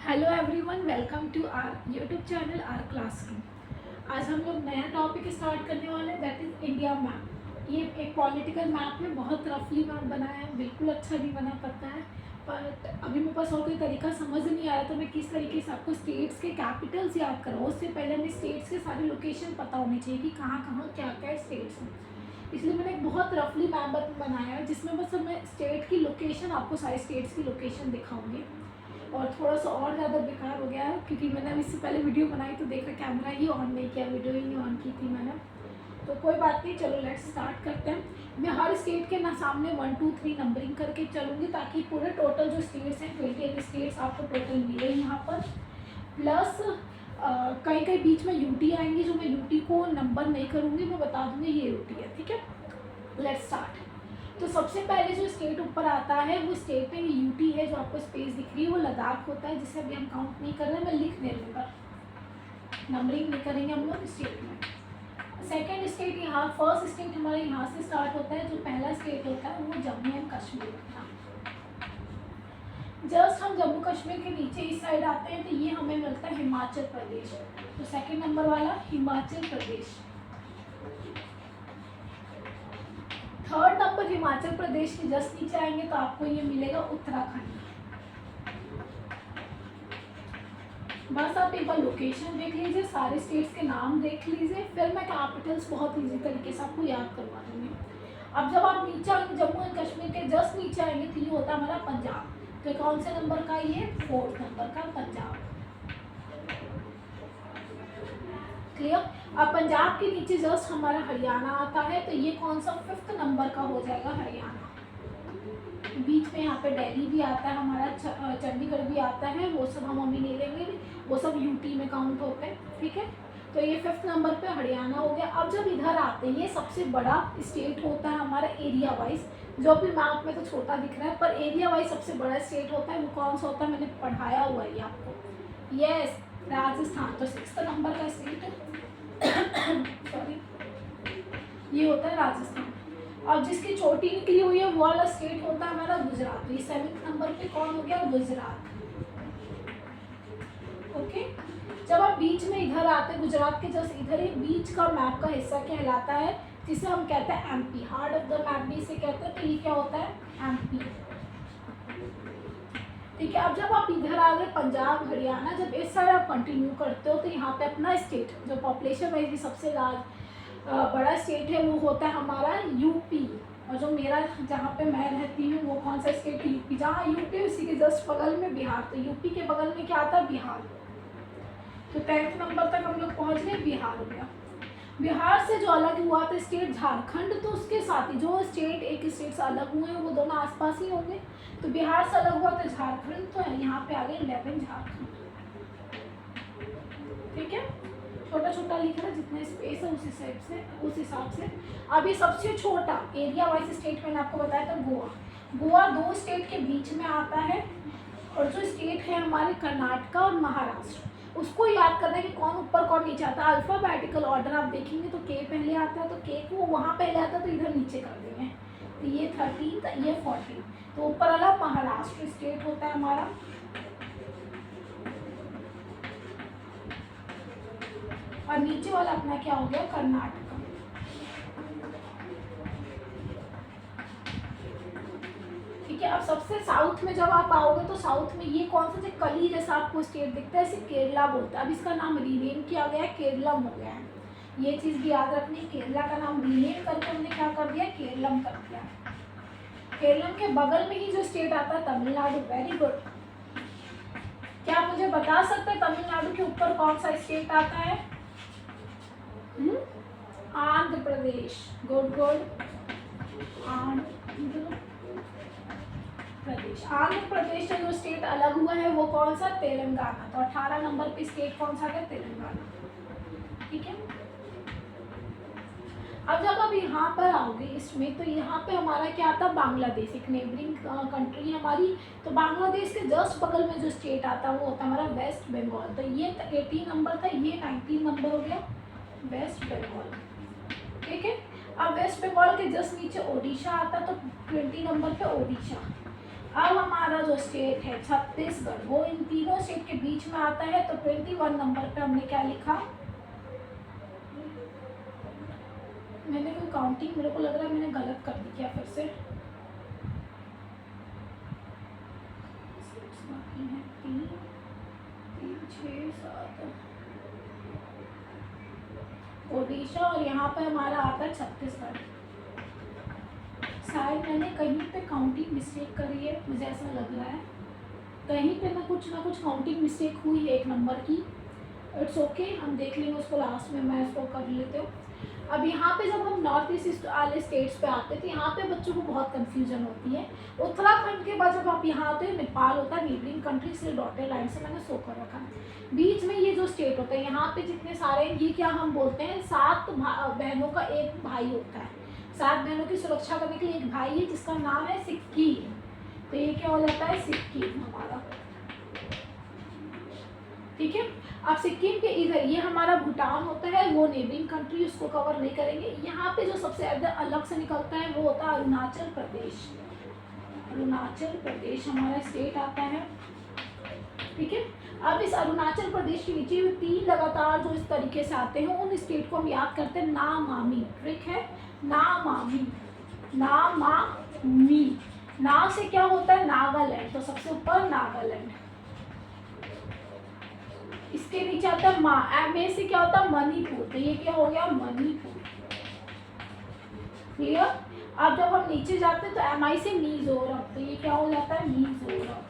Hello everyone, welcome to our YouTube channel our classroom. आज हम लोग नया टॉपिक स्टार्ट करने वाले हैं, दैट इज़ इंडिया मैप। ये एक पॉलिटिकल मैप है, बहुत रफली मैप बनाया है, बिल्कुल अच्छा नहीं बना पता है। बट अभी मेरे पास और कोई तरीका समझ नहीं आया तो मैं किस तरीके से आपको स्टेट्स के कैपिटल्स याद कराऊँ। उससे पहले हमें स्टेट्स के सारे लोकेशन पता होने चाहिए कि कहाँ कहाँ क्या क्या स्टेट्स हैं। इसलिए मैंने एक बहुत रफली मैप बनाया है जिसमें बस मैं स्टेट की लोकेशन, आपको सारे स्टेट्स की लोकेशन दिखाऊंगी। और थोड़ा सा और ज़्यादा बेकार हो गया है क्योंकि मैंने अब इससे पहले वीडियो बनाई तो देखा कैमरा ही ऑन नहीं किया, वीडियो ही नहीं ऑन की थी मैंने। तो कोई बात नहीं, चलो लेट्स स्टार्ट करते हैं। मैं हर स्टेट के ना सामने 1 2 3 नंबरिंग करके चलूँगी ताकि पूरे टोटल जो स्टेट्स हैं 28 स्टेट्स आपको टोटल मिले यहाँ पर। प्लस कहीं कहीं बीच में यूटी आएंगी जो मैं यूटी को नंबर नहीं करूँगी, मैं बता दूँगी ये यूटी है, ठीक है। Let's start. तो सबसे पहले जो स्टेट ऊपर आता है वो स्टेट में यूटी है, जो आपको स्पेस दिख रही है वो लद्दाख होता है, जिसे अभी हम काउंट नहीं कर रहे हैं, मैं लिख दे रही हूँ, नंबरिंग नहीं करेंगे हम लोग स्टेट में। सेकेंड स्टेट यहाँ, फर्स्ट स्टेट हमारे यहाँ से स्टार्ट होता है, जो पहला स्टेट होता है वो जम्मू एंड कश्मीर होता है। जस्ट हम जम्मू कश्मीर के नीचे इस साइड आते हैं तो ये हमें मिलता है हिमाचल प्रदेश। तो सेकेंड नंबर वाला हिमाचल प्रदेश। थर्ड नंबर हिमाचल प्रदेश के जस्ट नीचे आएंगे तो आपको ये मिलेगा उत्तराखंड। बस आप एक बार लोकेशन देख लीजिए, सारे स्टेट्स के नाम देख लीजिए, फिर मैं कैपिटल्स बहुत इजी तरीके से आपको याद करवा दूंगी। अब जब आप नीचे आएंगे जम्मू एंड कश्मीर के जस्ट नीचे आएंगे तो ये होता है हमारा पंजाब। तो कौन से नंबर का, ये 4th नंबर का पंजाब। क्लियर। अब पंजाब के नीचे जस्ट हमारा हरियाणा आता है तो ये कौन सा 5th नंबर का हो जाएगा, हरियाणा। बीच में यहाँ पे दिल्ली भी आता है हमारा, चंडीगढ़ भी आता है, वो सब हम अभी नहीं लेंगे, वो सब यूटी में काउंट होते हैं, ठीक है। तो ये 5th नंबर पे हरियाणा हो गया। अब जब इधर आते हैं, ये सबसे बड़ा स्टेट होता है हमारा एरिया वाइज, जो भी मैप में तो छोटा दिख रहा है पर एरिया वाइज सबसे बड़ा स्टेट होता है, वो कौन सा होता है, मैंने पढ़ाया हुआ है आपको। यस, राजस्थान। तो 6th नंबर का स्टेट सॉरी, ये होता है राजस्थान। अब जिसकी चोटी निकली हुई है वो वाला स्टेट होता है हमारा गुजरात। ये 7th नंबर पे कौन हो गया, गुजरात। ओके। जब आप बीच में इधर आते हैं, गुजरात के जस्ट इधर ही बीच का मैप का हिस्सा कहलाता है, जिसे हम कहते हैं MP, heart of the map भी इसे कहते हैं। तो ये क्या होता है, एमपी, ठीक है। अब जब आप इधर आ गए पंजाब हरियाणा, जब इस साइड आप कंटिन्यू करते हो तो यहाँ पे अपना स्टेट जो पॉपुलेशन वाइज भी सबसे बड़ा स्टेट है वो होता है हमारा यूपी। और जो मेरा, जहाँ पे मैं रहती हूँ वो कौन सा स्टेट, यूपी। जहाँ यूपी उसी के जस्ट बगल में बिहार, तो यूपी के बगल में क्या आता है, बिहार। तो 10th नंबर तक हम लोग पहुँच गए, बिहार हो गया। बिहार से जो अलग हुआ था स्टेट झारखंड, तो उसके साथ ही जो स्टेट एक स्टेट से अलग हुए हैं वो दोनों आसपास ही होंगे। तो बिहार से अलग हुआ था झारखंड, तो यहाँ पे आ गए 11 झारखंड, ठीक है। छोटा छोटा लिख रहा है, जितना स्पेस है उस हिसाब से। अभी सबसे छोटा एरिया वाइज स्टेट मैंने आपको बताया था गोवा। गोवा 2 स्टेट के बीच में आता है, और जो स्टेट है हमारे कर्नाटका और महाराष्ट्र, उसको याद करना है कि कौन ऊपर कौन नीचे आता है। अल्फाबेटिकल ऑर्डर आप देखेंगे तो के पहले आता है, तो के को वहाँ पहले आता है तो इधर नीचे कर देंगे। तो ये 13, ये 14। तो ऊपर वाला महाराष्ट्र स्टेट होता है हमारा, और नीचे वाला अपना क्या हो गया, कर्नाटक। ठीक है। अब सबसे साउथ में जब आप आओगे तो साउथ में ये कौन सा, जो कली जैसा आपको स्टेट दिखता है, इसे केरला बोलता है। अब इसका नाम रीनेम किया गया है, केरलम हो गया है। ये चीज़ भी याद रखनी, केरला का नाम रीनेम करके हमने क्या कर दिया, केरलम कर दिया। केरलम के बगल में ही जो स्टेट आता है तमिलनाडु। Very good. क्या आप मुझे बता सकते हैं तमिलनाडु के ऊपर कौन सा स्टेट आता है, आंध्र प्रदेश। Good good, Andhra Pradesh. आंध्र प्रदेश से जो स्टेट अलग हुआ है वो कौन सा, तेलंगाना। तो 18 नंबर पे स्टेट कौन सा है, तेलंगाना, ठीक है। अब जब आप यहाँ पर आओगे इसमें, तो यहाँ पे हमारा क्या आता है, बांग्लादेश, एक नेबरिंग कंट्री है हमारी। तो बांग्लादेश के जस्ट बगल में जो स्टेट आता है वो होता है हमारा वेस्ट बंगाल। तो ये 18 नंबर था, ये 19 नंबर हो गया, वेस्ट बंगाल, ठीक है। अब वेस्ट बंगाल के जस्ट नीचे ओडिशा आता है, तो 20 नंबर पे ओडिशा। अब हमारा जो स्टेट है छत्तीसगढ़, वो इन तीनों स्टेट के बीच में आता है। तो 21 नंबर पे हमने क्या लिखा, मैंने कोई काउंटिंग, मेरे को लग रहा है मैंने गलत कर दी क्या फिर से। बाकी है 3 3 6 7 ओडिशा, और यहाँ पे हमारा आता है छत्तीसगढ़। शायद मैंने कहीं पे काउंटिंग मिस्टेक करी है, मुझे ऐसा लग रहा है कहीं पे ना कुछ काउंटिंग मिस्टेक हुई है 1 नंबर की। इट्स ओके, हम देख लेंगे उसको लास्ट में, मैं इसको कर लेते हूँ। अब यहाँ पे जब हम नॉर्थ ईस्ट वाले स्टेट्स पे आते हैं तो यहाँ पे बच्चों को बहुत कंफ्यूजन होती है। उत्तराखंड के बाद जब आप यहाँ आते हैं, नेपाल होता है नेबरिंग कंट्री से, डॉटेड लाइन से मैंने शो कर रखा है। बीच में ये जो स्टेट होता है, यहाँ पे जितने सारे, ये क्या हम बोलते हैं, 7 बहनों का एक भाई होता है। 7 बहनों की सुरक्षा करने के लिए एक भाई है जिसका नाम है सिक्किम। तो ये क्या हो जाता है, सिक्किम हमारा, ठीक है। अब सिक्किम के इधर ये हमारा भूटान होता है, वो नेबरिंग कंट्री, उसको कवर नहीं करेंगे। यहाँ पे जो सबसे अलग से निकलता है वो होता है अरुणाचल प्रदेश। अरुणाचल प्रदेश हमारा स्टेट आता है, ठीक है। अब इस अरुणाचल प्रदेश के नीचे 3 लगातार जो इस तरीके से आते हैं, उन स्टेट को हम याद करते हैं नामामी। ट्रिक है नामामी, नामामी। ना से क्या होता है, नागालैंड, तो सबसे ऊपर नागालैंड। इसके नीचे आता है एम ए से क्या होता है, मणिपुर, तो ये क्या हो गया, मणिपुर। क्लियर। अब जब हम नीचे जाते हैं तो एम आई से मिजोरम, तो ये क्या हो जाता है, मिजोरम,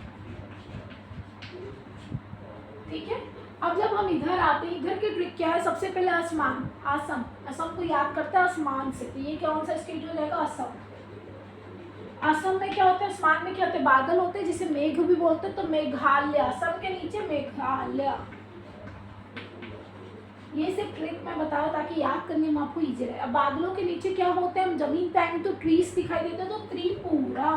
ठीक है। अब जब हम इधर आते हैं, इधर की ट्रिक क्या है, सबसे पहले आसमान, असम, असम को याद करते हैं आसमान से, तो ये कौन सा स्टेट हो जाएगा, असम। असम में क्या होता है, आसमान में क्या होते हैं, बादल होते हैं जिसे मेघ भी बोलते हैं, तो मेघालय, असम के नीचे मेघालय। ये सिर्फ ट्रिक मैं बता रहा ताकि याद करने में आपको इजी रहे। अब बादलों के नीचे क्या होते हैं, हम जमीन पे आएंगे तो ट्रीज दिखाई देते हैं, तो त्रिपुरा।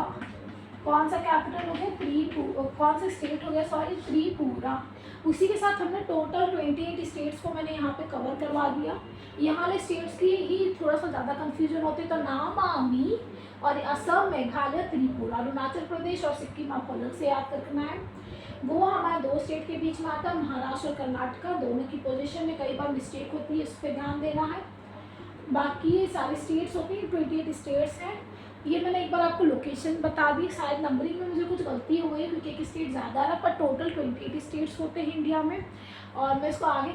कौन सा कैपिटल हो गया, त्रिपुरा, कौन सा स्टेट हो गया, सॉरी, त्रिपुरा। उसी के साथ हमने टोटल 28 स्टेट्स को मैंने यहाँ पे कवर करवा दिया। यहाँ वाले स्टेट्स की ही थोड़ा सा ज़्यादा कंफ्यूजन होती है, तो नामामी और असम, मेघालय, त्रिपुरा, अरुणाचल प्रदेश और सिक्किम आपको अलग से याद करना है। वो हमारे 2 स्टेट के बीच में आता है, महाराष्ट्र और कर्नाटका, दोनों की पोजीशन में कई बार मिस्टेक होती है, इस पर ध्यान देना है। बाकी ये सारे स्टेट्स होती हैं, 28 स्टेट्स हैं। ये मैंने एक बार आपको लोकेशन बता दी, शायद नंबरिंग में मुझे कुछ गलती हो गई क्योंकि एक स्टेट ज़्यादा रहा, पर टोटल 28 स्टेट्स होते हैं इंडिया में। और मैं इसको आगे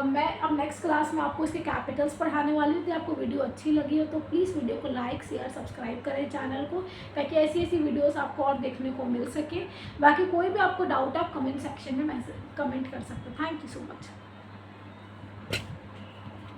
मैं अब नेक्स्ट क्लास में आपको इसके कैपिटल्स पढ़ाने वाली हूँ। तो आपको वीडियो अच्छी लगी हो तो प्लीज़ वीडियो को लाइक, शेयर, सब्सक्राइब करें चैनल को, ताकि ऐसी ऐसी वीडियोस आपको और देखने को मिल सके। बाकी कोई भी आपको डाउट आप कमेंट सेक्शन में कमेंट कर सकते हैं। Thank you so much.